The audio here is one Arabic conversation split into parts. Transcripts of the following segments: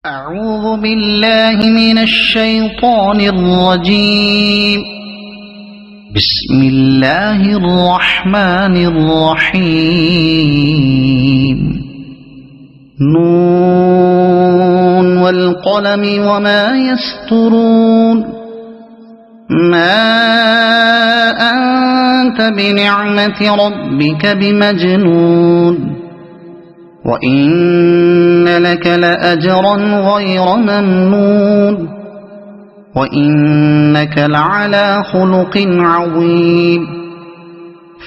أعوذ بالله من الشيطان الرجيم. بسم الله الرحمن الرحيم. نون والقلم وما يسطرون. ما أنت بنعمة ربك بمجنون، وإن لك لأجرا غير ممنون، وإنك لعلى خلق عظيم.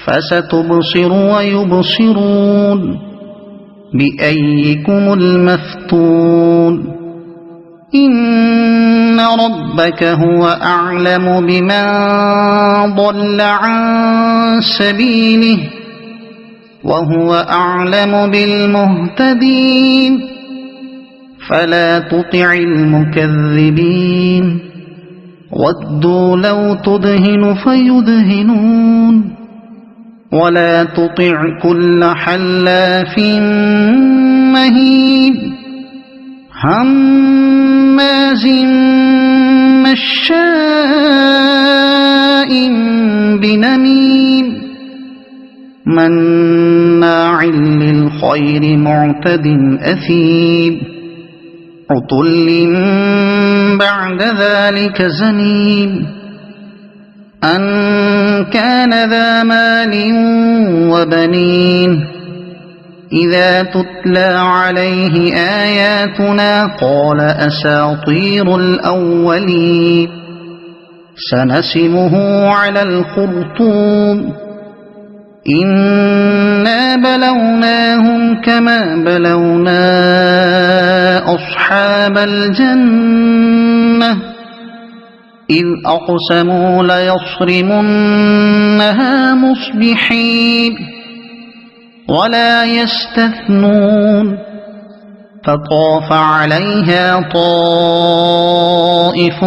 فستبصر ويبصرون بأيكم المفتون. إن ربك هو أعلم بمن ضل عن سبيله وهو أعلم بالمهتدين. فلا تطع المكذبين، ودوا لو تدهن فيدهنون. ولا تطع كل حلاف مهين، هماز مشاء بنميم، مناع للخير معتد أثيم، عتل بعد ذلك زنيم. أن كان ذا مال وبنين، إذا تتلى عليه آياتنا قال أساطير الأولين. سنسمه على الخرطوم. إنا بلوناهم كما بلونا أصحاب الجنة إذ أقسموا ليصرمنها مصبحين ولا يستثنون. فطاف عليها طائف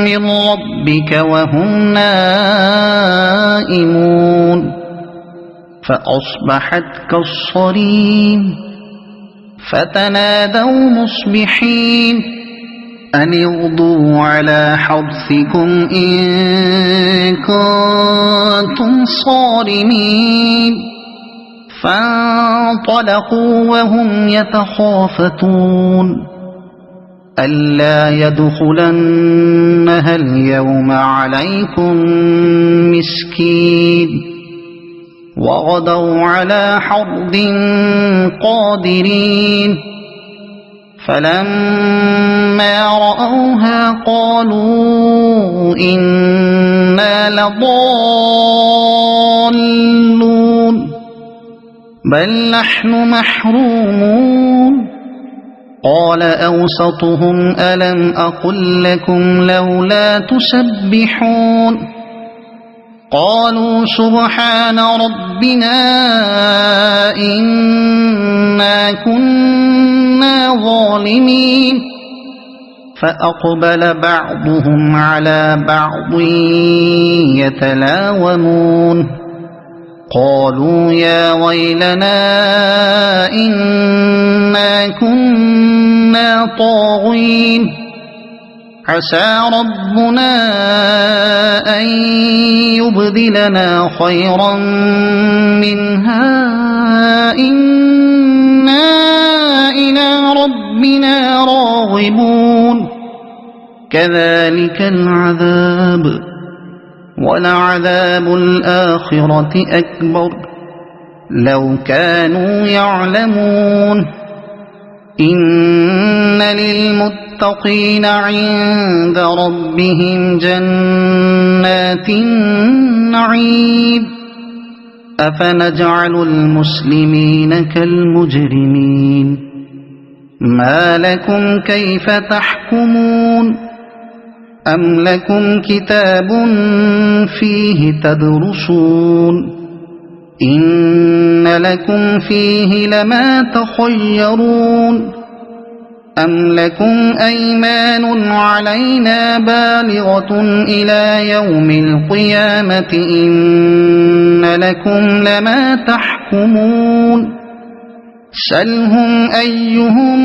من ربك وهم نائمون، فأصبحت كالصريم. فتنادوا مصبحين أن اغدوا على حرثكم إن كنتم صارمين. فانطلقوا وهم يتخافتون ألا يدخلنها اليوم عليكم مسكين. وغدوا على حرد قادرين. فلما رأوها قالوا إنا لضالون بل نحن محرومون. قال أوسطهم ألم أقل لكم لولا تسبحون. قالوا سبحان ربنا إنا كنا ظالمين. فأقبل بعضهم على بعض يتلاومون. قالوا يا ويلنا إنا كنا طاغين. عسى ربنا أن يبدلنا خيرا منها إنا إلى ربنا راغبون. كذلك العذاب، ولعذاب الآخرة أكبر لو كانوا يعلمون. إن للمتقين عند ربهم جنات النعيم. أفنجعل المسلمين كالمجرمين؟ ما لكم كيف تحكمون؟ أم لكم كتاب فيه تدرسون؟ إن لكم فيه لما تخيرون. أم لكم أيمان علينا بالغة إلى يوم القيامة إن لكم لما تحكمون. سلهم أيهم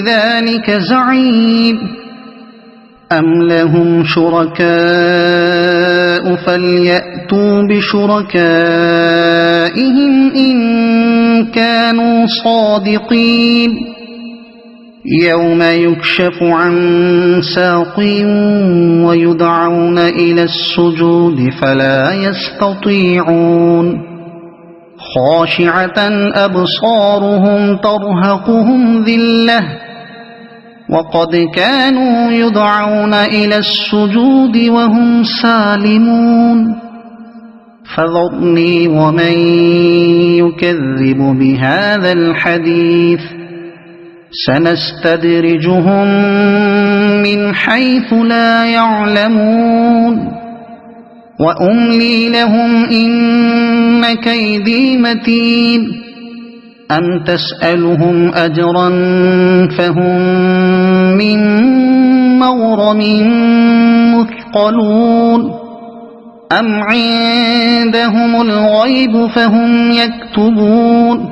بذلك زعيم أم لهم شركاء فليأتوا بشركائهم إن كانوا صادقين يوم يكشف عن ساق ويدعون إلى السجود فلا يستطيعون خاشعة أبصارهم ترهقهم ذلة وقد كانوا يدعون إلى السجود وهم سالمون فذرني ومن يكذب بهذا الحديث سنستدرجهم من حيث لا يعلمون وأملي لهم إن كيدي متين أم تسألهم أجرا فهم من مغرم مثقلون أم عندهم الغيب فهم يكتبون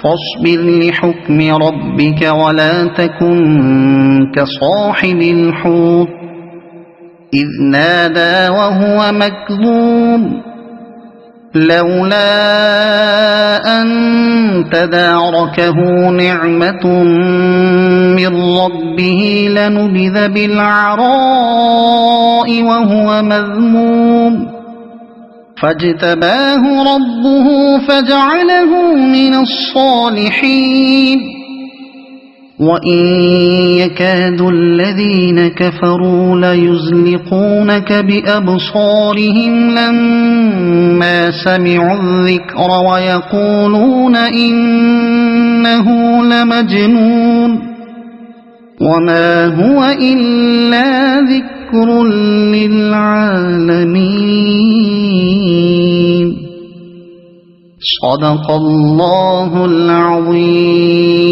فاصبر لحكم ربك ولا تكن كصاحب الحوت إذ نادى وهو مكظوم لولا أن تداركه نعمة من ربه لنبذ بالعراء وهو مذموم فاجتباه ربه فجعله من الصالحين وإن يكاد الذين كفروا ليزلقونك بأبصارهم لما سمعوا الذكر ويقولون إنه لمجنون وما هو إلا ذكر للعالمين صدق الله العظيم